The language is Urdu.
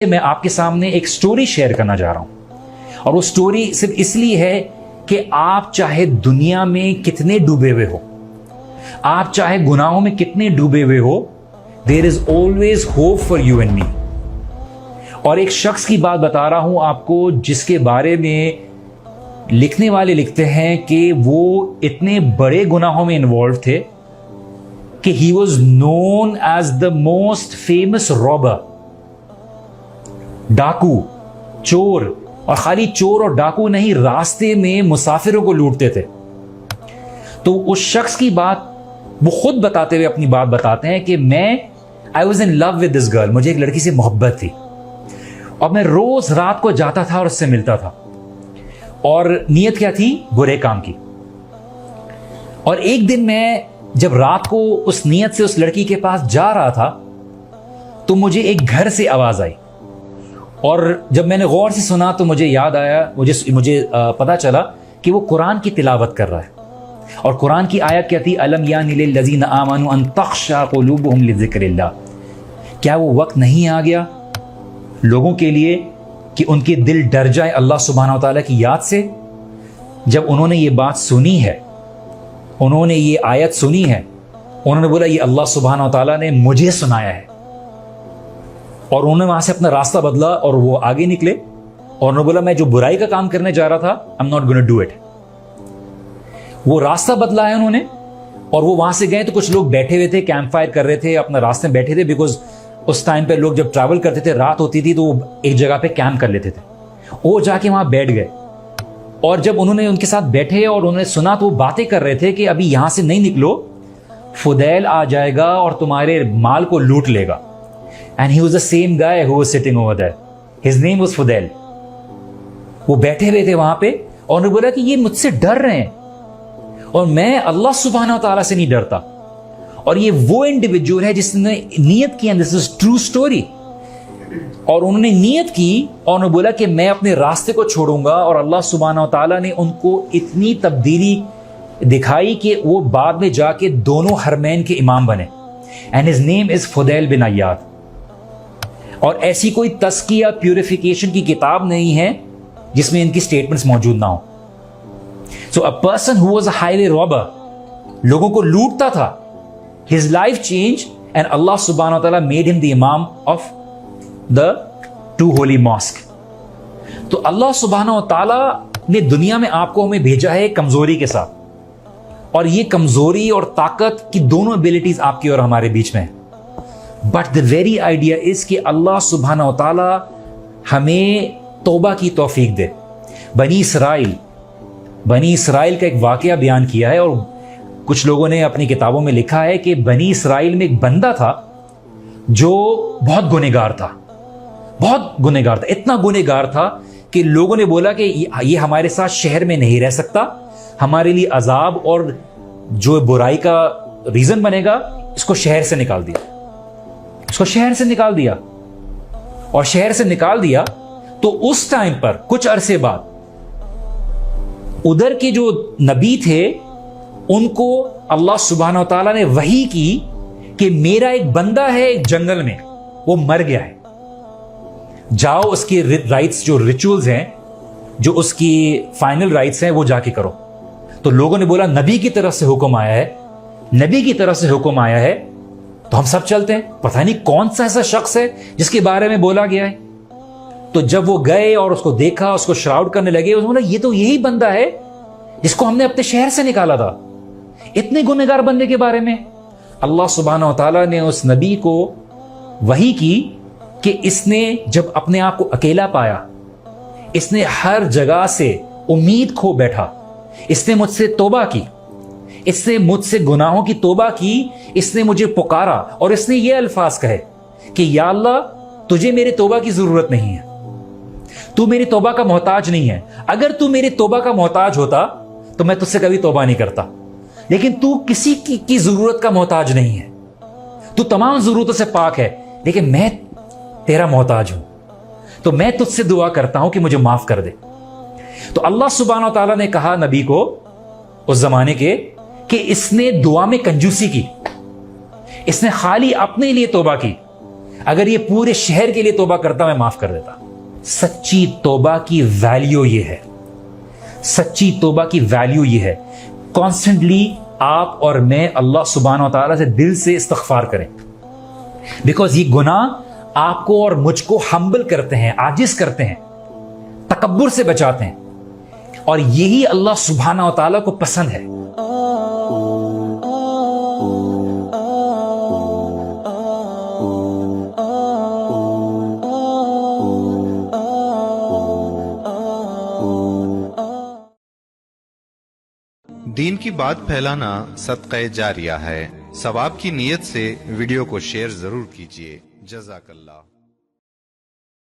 میں آپ کے سامنے ایک سٹوری شیئر کرنا چاہ رہا ہوں، اور وہ سٹوری صرف اس لیے ہے کہ آپ چاہے دنیا میں کتنے ڈوبے ہوئے ہو، آپ چاہے گناہوں میں کتنے ڈوبے ہوئے ہو، there is always hope for you and me. اور ایک شخص کی بات بتا رہا ہوں آپ کو جس کے بارے میں لکھنے والے لکھتے ہیں کہ وہ اتنے بڑے گناہوں میں انوالو تھے کہ he was known as the most famous robber, ڈاکو، چور، اور خالی چور اور ڈاکو نہیں، راستے میں مسافروں کو لوٹتے تھے۔ تو اس شخص کی بات وہ خود بتاتے ہوئے اپنی بات بتاتے ہیں کہ I was in love with this girl، مجھے ایک لڑکی سے محبت تھی اور میں روز رات کو جاتا تھا اور اس سے ملتا تھا، اور نیت کیا تھی؟ برے کام کی۔ اور ایک دن میں جب رات کو اس نیت سے اس لڑکی کے پاس جا رہا تھا تو مجھے ایک گھر سے آواز آئی، اور جب میں نے غور سے سنا تو مجھے یاد آیا، مجھے پتا چلا کہ وہ قرآن کی تلاوت کر رہا ہے، اور قرآن کی آیت کیا تھی؟ الم یان للذین آمنوا ان تخشع قلوبهم لذکر اللہ۔ کیا وہ وقت نہیں آ گیا لوگوں کے لیے کہ ان کے دل ڈر جائے اللہ سبحانہ وتعالیٰ کی یاد سے؟ جب انہوں نے یہ بات سنی ہے، انہوں نے یہ آیت سنی ہے، انہوں نے بولا یہ اللہ سبحانہ وتعالیٰ نے مجھے سنایا ہے، اور انہوں نے وہاں سے اپنا راستہ بدلا اور وہ آگے نکلے، اور انہوں نے بولا میں جو برائی کا کام کرنے جا رہا تھا I'm not gonna do it۔ وہ راستہ بدلا ہے انہوں نے، اور وہ وہاں سے گئے تو کچھ لوگ بیٹھے ہوئے تھے، کیمپ فائر کر رہے تھے، اپنا راستے میں بیٹھے تھے، بیکاز اس ٹائم پہ لوگ جب ٹریول کرتے تھے رات ہوتی تھی تو وہ ایک جگہ پہ کیمپ کر لیتے تھے، وہ جا کے وہاں بیٹھ گئے۔ اور جب انہوں نے ان کے ساتھ بیٹھے اور انہوں نے سنا تو وہ باتیں کر رہے تھے کہ ابھی یہاں سے نہیں نکلو، فدیل آ جائے گا اور تمہارے مال کو لوٹ لے گا۔ And he was the same guy who was sitting over there. His name was Fudayl۔ وہ بیٹھے ہوئے تھے وہاں پہ، اور انہوں نے بولا کہ یہ مجھ سے ڈر رہے ہیں اور میں اللہ سبحانہ وتعالیٰ سے نہیں ڈرتا۔ اور یہ وہ انڈیویجول ہے جس نے نیت کی، and this is true story، اور انہوں نے نیت کی اور انہوں نے بولا کہ میں اپنے راستے کو چھوڑوں گا، اور اللہ سبحانہ وتعالیٰ نے ان کو اتنی تبدیلی دکھائی کہ وہ بعد میں جا کے دونوں حرمین کے امام بنے۔ And his name is فدیل بن عیاض۔ اور ایسی کوئی تزکیہ پیوریفیکیشن کی کتاب نہیں ہے جس میں ان کی سٹیٹمنٹس موجود نہ ہوں۔ So a person who was a highway robber, لوگوں کو لوٹتا تھا، ہز لائف چینج اینڈ اللہ سبحانہ و تعالیٰ میڈ ہم دی امام آف دا 2 ہولی ماسک۔ تو اللہ سبحانہ و تعالیٰ نے دنیا میں آپ کو ہمیں بھیجا ہے کمزوری کے ساتھ، اور یہ کمزوری اور طاقت کی دونوں ایبلٹیز آپ کی اور ہمارے بیچ میں ہیں۔ But the very idea is کہ اللہ سبحانہ و تعالیٰ ہمیں توبہ کی توفیق دے۔ بنی اسرائیل کا ایک واقعہ بیان کیا ہے، اور کچھ لوگوں نے اپنی کتابوں میں لکھا ہے کہ بنی اسرائیل میں ایک بندہ تھا جو بہت گنہگار تھا، اتنا گنہگار تھا کہ لوگوں نے بولا کہ یہ ہمارے ساتھ شہر میں نہیں رہ سکتا، ہمارے لیے عذاب اور جو برائی کا ریزن بنے گا، اس کو شہر سے نکال دیا۔ اور شہر سے نکال دیا تو اس ٹائم پر کچھ عرصے بعد ادھر کے جو نبی تھے ان کو اللہ سبحانہ و تعالیٰ نے وحی کی کہ میرا ایک بندہ ہے ایک جنگل میں، وہ مر گیا ہے، جاؤ اس کی رائٹس جو ریچولز ہیں، جو اس کی فائنل رائٹس ہیں، وہ جا کے کرو۔ تو لوگوں نے بولا نبی کی طرف سے حکم آیا ہے، تو ہم سب چلتے ہیں، پتہ نہیں کون سا ایسا شخص ہے جس کے بارے میں بولا گیا ہے۔ تو جب وہ گئے اور اس کو دیکھا، اس کو شراؤڈ کرنے لگے، انہوں نے یہ تو یہی بندہ ہے جس کو ہم نے اپنے شہر سے نکالا تھا، اتنے گنہگار بندے کے بارے میں۔ اللہ سبحانہ و تعالیٰ نے اس نبی کو وحی کی کہ اس نے جب اپنے آپ کو اکیلا پایا، اس نے ہر جگہ سے امید کھو بیٹھا، اس نے مجھ سے توبہ کی، اس نے مجھ سے گناہوں کی توبہ کی، اس نے مجھے پکارا، اور اس نے یہ الفاظ کہے کہ یا اللہ تجھے میرے توبہ کی ضرورت نہیں ہے، تو میری توبہ کا محتاج نہیں ہے، اگر تو میری توبہ کا محتاج ہوتا تو میں تجھ سے کبھی توبہ نہیں کرتا، لیکن تو کسی کی ضرورت کا محتاج نہیں ہے، تو تمام ضرورتوں سے پاک ہے، لیکن میں تیرا محتاج ہوں، تو میں تجھ سے دعا کرتا ہوں کہ مجھے معاف کر دے۔ تو اللہ سبحانہ و تعالیٰ نے کہا نبی کو اس زمانے کے کہ اس نے دعا میں کنجوسی کی، اس نے خالی اپنے لیے توبہ کی، اگر یہ پورے شہر کے لیے توبہ کرتا میں معاف کر دیتا. سچی توبہ کی ویلیو یہ ہے, سچی توبہ کی ویلیو یہ ہے, کانسٹنٹلی آپ اور میں اللہ سبحانہ و تعالیٰ سے دل سے استغفار کریں, بیکاز یہ گناہ آپ کو اور مجھ کو ہمبل کرتے ہیں, عاجز کرتے ہیں, تکبر سے بچاتے ہیں, اور یہی اللہ سبحانہ و تعالیٰ کو پسند ہے. دین کی بات پھیلانا صدقہ جاریہ ہے. ثواب کی نیت سے ویڈیو کو شیئر ضرور کیجیے. جزاک اللہ.